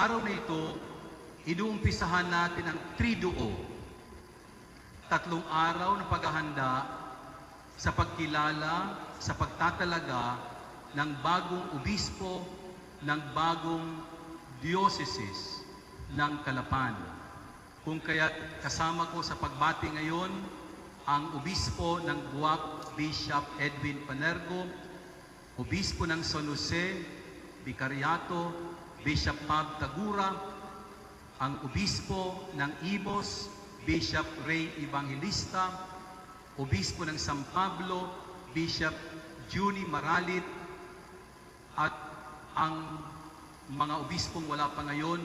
Sa araw na ito, inuumpisahan natin ang Triduo, 3 araw na paghahanda sa pagkilala, sa pagtatalaga ng bagong obispo, ng bagong diocese ng Calapan. Kung kaya't kasama ko sa pagbati ngayon ang obispo ng Buwak, Bishop Edwin Panergo, obispo ng San Jose, Vicariato, Bishop Pab Tagura, ang obispo ng Ibos, Bishop Ray Evangelista, obispo ng San Pablo, Bishop Juni Maralit, at ang mga obispong wala pa ngayon.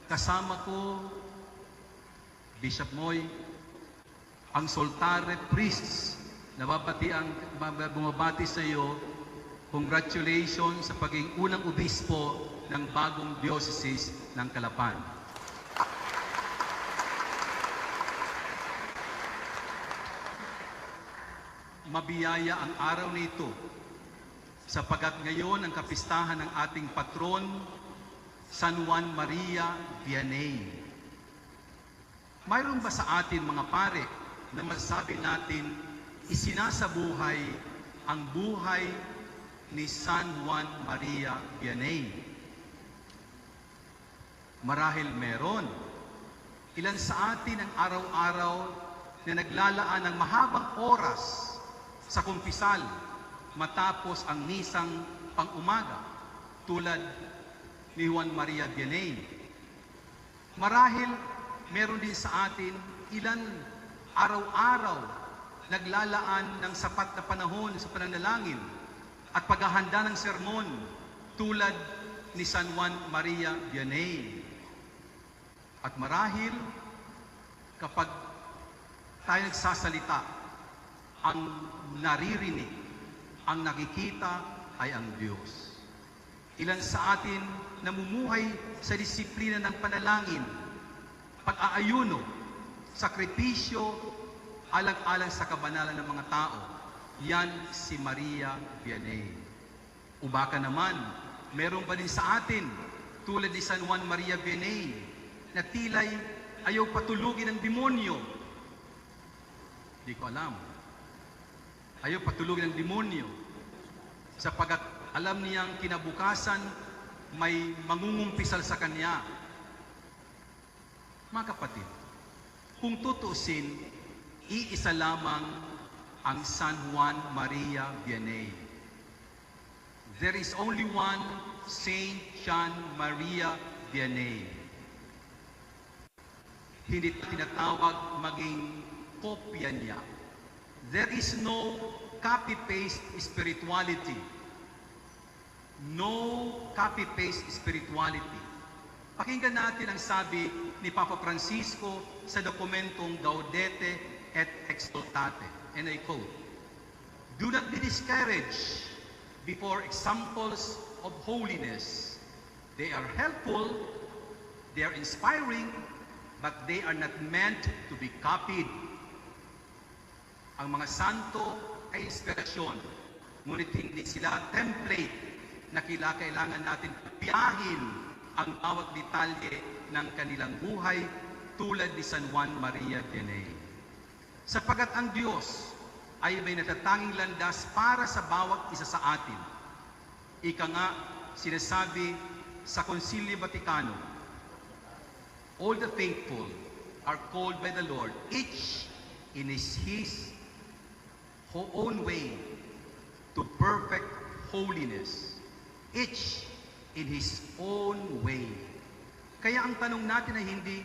Kasama ko, Bishop Moy, ang Soltare Priests, bumabati sa iyo. Congratulations sa pagiging unang obispo ng bagong diocese ng Calapan. Mabiyaya ang araw nito sapagat ngayon ang kapistahan ng ating patron, San Juan Maria Vianney. Mayroon ba sa atin mga pare na masasabi natin isinasabuhay ang buhay ni San Juan Maria Vianney? Marahil meron. Ilan sa atin ang araw-araw na naglalaan ng mahabang oras sa kumpisal matapos ang misang pang-umaga tulad ni Juan Maria Vianney. Marahil meron din sa atin ilan araw-araw naglalaan ng sapat na panahon sa pananalangin at paghahanda ng sermon tulad ni San Juan Maria Vianney. At marahil kapag tayo nagsasalita, ang naririnig, ang nakikita ay ang Diyos. Ilan sa atin namumuhay sa disiplina ng panalangin, pag-aayuno, sakripisyo, alang-alang sa kabanalan ng mga tao. Yan si Maria Vianney. O baka naman, meron ba din sa atin, tulad ni San Juan Maria Vianney, na tila'y ayaw patulugin ng demonyo? Di ko alam. Ayaw patulugin ng demonyo sapagat alam niyang kinabukasan may mangungumpisal sa kanya. Mga kapatid, kung tutuusin, iisa lamang ang San Juan Maria Vianney. There is only one Saint John Maria Vianney. Hindi tinatawag maging kopya niya. There is no copy-paste spirituality. No copy-paste spirituality. Pakinggan natin ang sabi ni Papa Francisco sa dokumentong Gaudete et Exsultate. And I quote, "Do not be discouraged before examples of holiness. They are helpful, they are inspiring, but they are not meant to be copied." Ang mga santo ay inspirasyon, ngunit hindi sila template na kailangan natin piyahin ang bawat detalye ng kanilang buhay tulad ni San Juan Maria Vianney. Sapagat ang Diyos ay may natatanging landas para sa bawat isa sa atin. Ika nga, sinasabi sa Concilio Vaticano, all the faithful are called by the Lord, each in his own way to perfect holiness. Each in his own way. Kaya ang tanong natin ay hindi,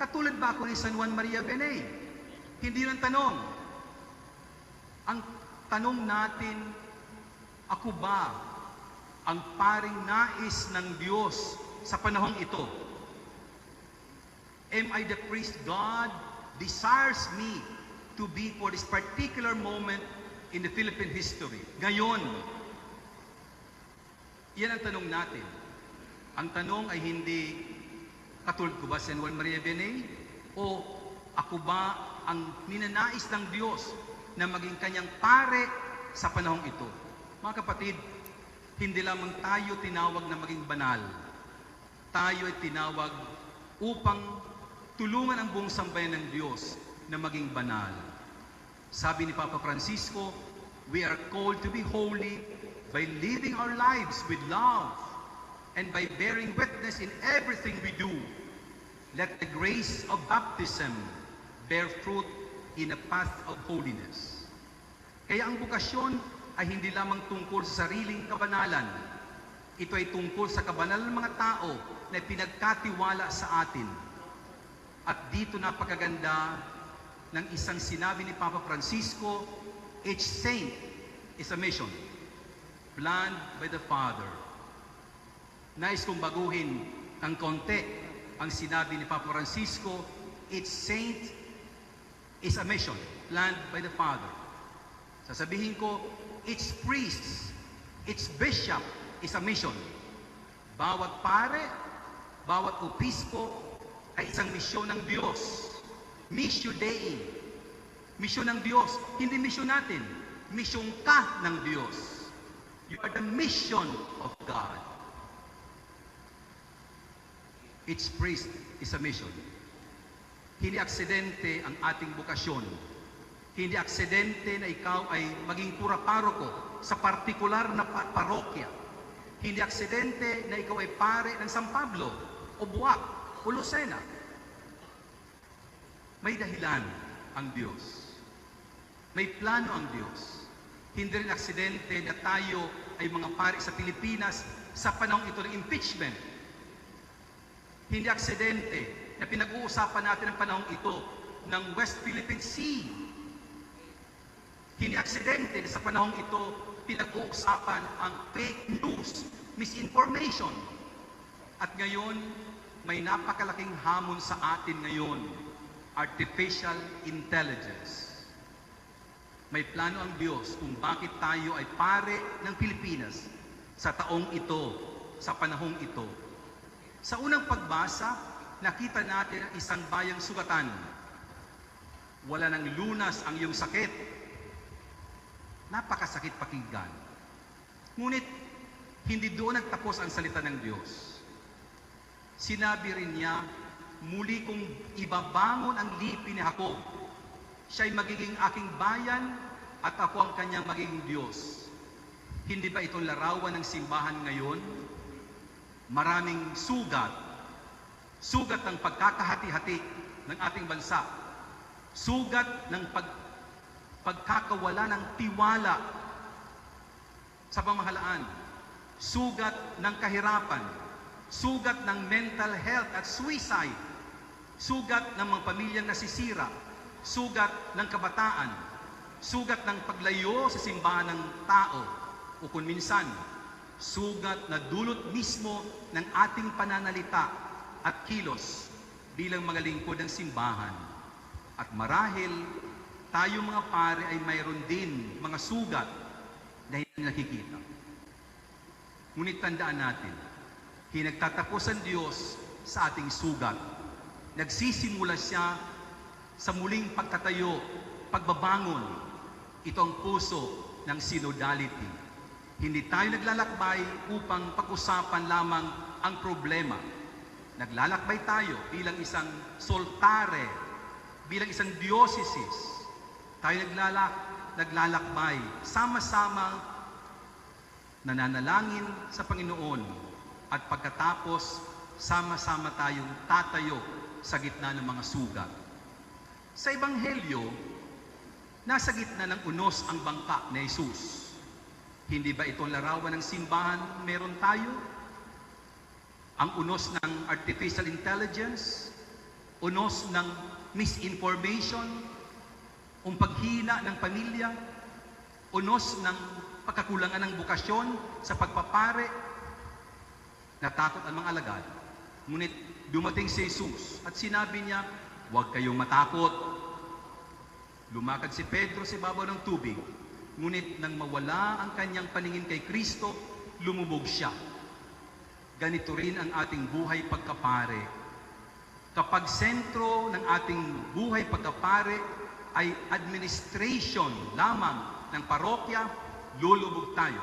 katulad ba ako ni San Juan Maria Vianney? Hindi yun ang tanong. Ang tanong natin, ako ba ang paring nais ng Diyos sa panahong ito? Am I the priest God desires me to be for this particular moment in the Philippine history? Ngayon, yan ang tanong natin. Ang tanong ay hindi, katulad ko ba San Juan Maria Vianney? O ako ba ang ninanais ng Diyos na maging kanyang pare sa panahong ito? Mga kapatid, hindi lamang tayo tinawag na maging banal. tayo ay tinawag upang tulungan ang buong sambayan ng Diyos na maging banal. Sabi ni Papa Francisco, we are called to be holy by living our lives with love and by bearing witness in everything we do. Let the grace of baptism bear fruit in a path of holiness. Kaya ang bukasyon ay hindi lamang tungkol sa sariling kabanalan. Ito ay tungkol sa kabanalan ng mga tao na pinagkatiwala sa atin. At dito napakaganda ng isang sinabi ni Papa Francisco, each saint is a mission planned by the Father. Nais kong baguhin ng konti ang sinabi ni Papa Francisco, each saint is a mission planned by the Father. Sasabihin ko, each priest, each bishop is a mission. Bawat pare, bawat opispo ay isang misyon ng Diyos. Missio Dei. Misyon ng Diyos. Hindi misyon natin. Misyon ka ng Diyos. You are the mission of God. Each priest is a mission. Hindi aksidente ang ating bukasyon. Hindi aksidente na ikaw ay maging pura-paroko sa partikular na parokya. Hindi aksidente na ikaw ay pare ng San Pablo o Buwak o Lucena. May dahilan ang Diyos. May plano ang Diyos. Hindi rin aksidente na tayo ay mga pari sa Pilipinas sa panahon ito ng impeachment. Hindi aksidente na pinag-uusapan natin ang panahon ito ng West Philippine Sea. Hindi aksidente na sa panahon ito pinag-uusapan ang fake news, misinformation. At ngayon, may napakalaking hamon sa atin ngayon, artificial intelligence. May plano ang Diyos kung bakit tayo ay pare ng Pilipinas sa taong ito, sa panahong ito. Sa unang pagbasa, nakita natin ang isang bayang sugatan. Wala nang lunas ang iyong sakit. Napakasakit pakinggan. Ngunit, hindi doon nagtapos ang salita ng Diyos. Sinabi rin niya, muli kong ibabangon ang lipi ni Jacob. Siya'y magiging aking bayan at ako ang kanyang magiging Diyos. Hindi ba ito larawan ng simbahan ngayon? Maraming sugat. Sugat ng pagkakahati-hati ng ating bansa. Sugat ng pagkakawala ng tiwala sa pamahalaan. Sugat ng kahirapan. Sugat ng mental health at suicide. Sugat ng mga pamilyang nasisira. Sugat ng kabataan. Sugat ng paglayo sa simbahan ng tao. O kung minsan, sugat na dulot mismo ng ating pananalita at kilos bilang mga lingkod ng simbahan. At marahil, tayo mga pare ay mayroon din mga sugat na hindi nakikita. Ngunit tandaan natin, hinagtatapos ang Diyos sa ating sugat. Nagsisimula siya sa muling pagtatayo, pagbabangon. Ito ang puso ng synodality. Hindi tayo naglalakbay upang pag-usapan lamang ang problema. Naglalakbay tayo bilang isang soltare, bilang isang diocese. Tayo naglalakbay, sama-sama nananalangin sa Panginoon. At pagkatapos, sama-sama tayong tatayo sa gitna ng mga sugat. Sa Ebanghelyo, nasa gitna ng unos ang bangka ni Jesus. Hindi ba ito larawan ng simbahan meron tayo? Ang unos ng artificial intelligence, unos ng misinformation, paghina ng pamilya, unos ng pagkakulangan ng bukasyon sa pagpapare. Natakot ang mga alagad. Ngunit dumating si Jesus at sinabi niya, huwag kayong matakot. Lumakad si Pedro sa ibabaw ng tubig. Ngunit nang mawala ang kanyang paningin kay Kristo, lumubog siya. Ganito rin ang ating buhay pagkapare. Kapag sentro ng ating buhay pagkapare ay administration lamang ng parokya, lulubog tayo.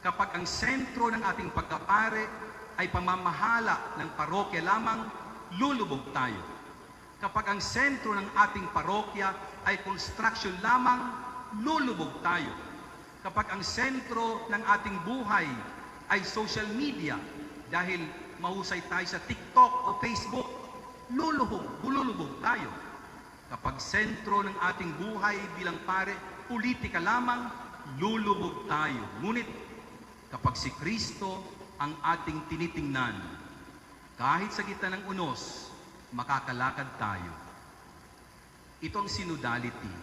Kapag ang sentro ng ating pagkapare ay pamamahala ng parokya lamang, lulubog tayo. Kapag ang sentro ng ating parokya ay construction lamang, lulubog tayo. Kapag ang sentro ng ating buhay ay social media, dahil mahusay tayo sa TikTok o Facebook, lulubog tayo. Kapag sentro ng ating buhay bilang pare, politika lamang, lulubog tayo. Ngunit kapag si Kristo ang ating tinitingnan, kahit sa gitna ng unos, makakalakad tayo. Ito ang synodality.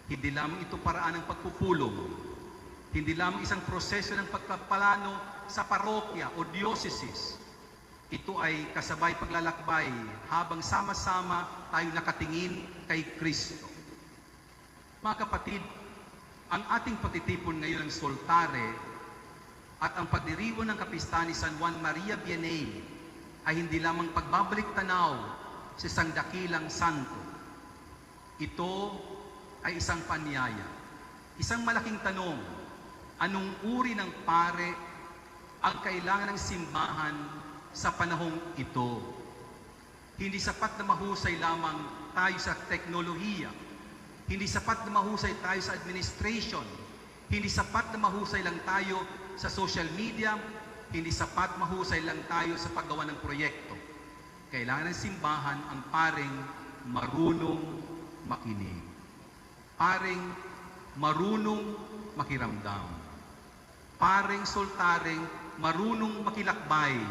Hindi lamang ito paraan ng pagpupulong. Hindi lamang isang proseso ng pagpapalano sa parokya o diocese. Ito ay kasabay paglalakbay habang sama-sama tayo nakatingin kay Kristo. Mga kapatid, ang ating pagtitipon ngayon ng Soltare at ang pagdiriwang ng kapistahan ni San Juan Maria Vianney ay hindi lamang pagbabalik tanaw sa isang dakilang santo. Ito ay isang panyaya. Isang malaking tanong, anong uri ng pare ang kailangan ng simbahan sa panahong ito? Hindi sapat na mahusay lamang tayo sa teknolohiya. Hindi sapat na mahusay tayo sa administration. Hindi sapat na mahusay lang tayo sa social media. Hindi sapat mahusay lang tayo sa paggawa ng proyekto. Kailangan ng simbahan ang paring marunong makinig. Paring marunong makiramdam. Paring soltaring marunong makilakbay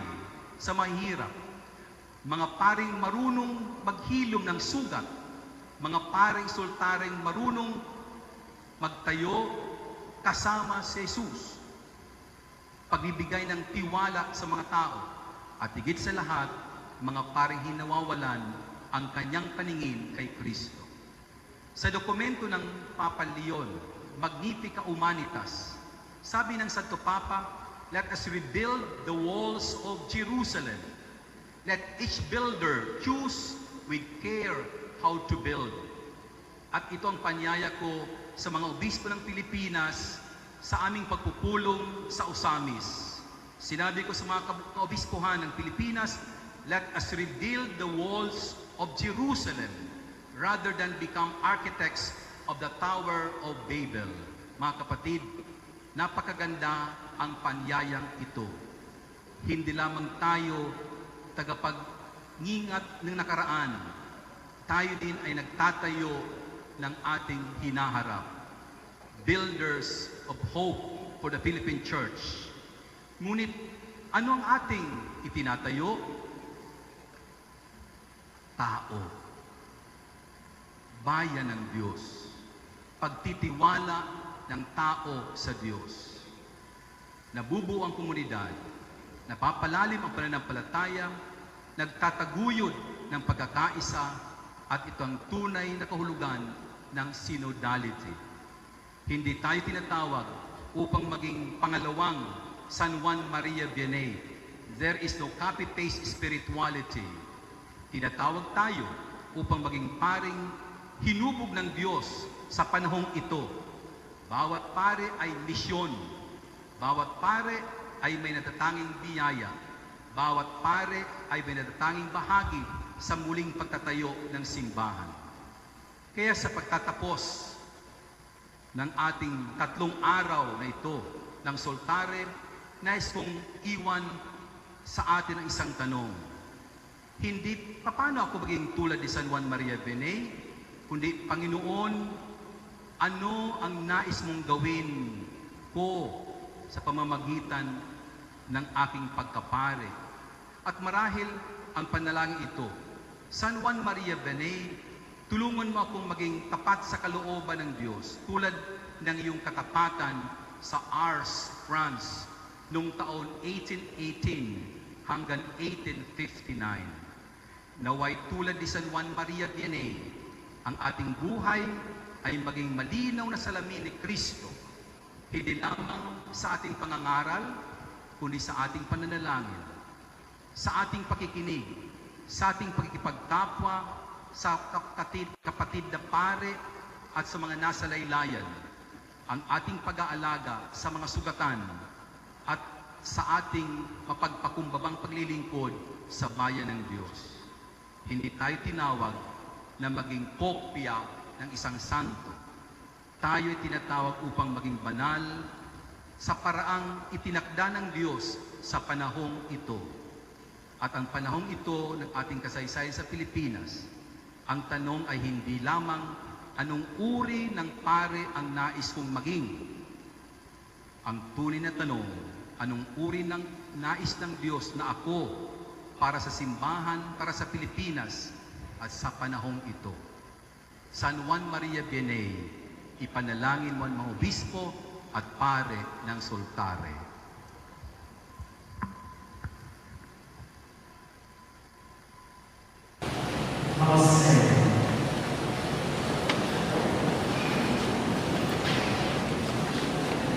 sa mahirap. Mga paring marunong maghilom ng sugat. Mga paring soltaring marunong magtayo kasama si Jesus. Pagbibigay ng tiwala sa mga tao. At higit sa lahat, mga paring hinawawalan ang kanyang paningin kay Kristo. Sa dokumento ng Papa Leon, Magnificat Humanitas, sabi ng Santo Papa, let us rebuild the walls of Jerusalem. Let each builder choose with care how to build. At ito ang panyaya ko sa mga obispo ng Pilipinas sa aming pagpupulong sa Usamis. Sinabi ko sa mga kaobispohan ng Pilipinas, let us rebuild the walls of Jerusalem rather than become architects of the Tower of Babel. Mga kapatid, napakaganda ang panyayang ito. Hindi lamang tayo tagapag-ngingat ng nakaraan, tayo din ay nagtatayo ng ating hinaharap. Builders of hope for the Philippine Church. Ngunit, ano ang ating itinatayo? Tao. Bayan ng Diyos. Pagtitiwala ng tao sa Diyos. Nabubuo ang komunidad, napapalalim ang pananampalataya, nagtataguyod ng pagkakaisa, at ito ang tunay na kahulugan ng synodality. Hindi tayo tinatawag upang maging pangalawang San Juan Maria Vianney. There is no copy-paste spirituality. Tinatawag tayo upang maging paring hinubog ng Diyos sa panahong ito. Bawat pare ay misyon. Bawat pare ay may natatanging biyaya. Bawat pare ay may natatanging bahagi sa muling pagtatayo ng simbahan. Kaya sa pagtatapos ng ating 3 araw na ito ng Soltare, nais kong iwan sa atin ang isang tanong. Hindi, paano ako maging tulad ni San Juan Maria Vianney? Kundi, Panginoon, ano ang nais mong gawin ko sa pamamagitan ng aking pagkapare? At marahil ang panalangin ito, San Juan Maria Vianney, tulungan mo akong maging tapat sa kalooban ng Diyos, tulad ng iyong katapatan sa Ars, France, noong taon 1818 hanggang 1859. Naway tulad ni San Juan Maria Vianney, ang ating buhay ay maging malinaw na salamin ni Kristo, hindi lamang sa ating pangangaral, kundi sa ating pananalangin, sa ating pakikinig, sa ating pagkikipagkapwa, sa kapatid na pare at sa mga nasa laylayan, ang ating pag-aalaga sa mga sugatan at sa ating mapagpakumbabang paglilingkod sa bayan ng Diyos. Hindi tayo tinawag na maging kopya ng isang santo. Tayo ay tinatawag upang maging banal sa paraang itinakda ng Diyos sa panahong ito. At ang panahong ito ng ating kasaysayan sa Pilipinas, ang tanong ay hindi lamang anong uri ng pare ang nais kong maging. Ang tunay na tanong, anong uri ng nais ng Diyos na ako para sa simbahan, para sa Pilipinas at sa panahong ito. San Juan Maria Vianney, ipanalangin mo ang mga obispo at pare ng Sultare.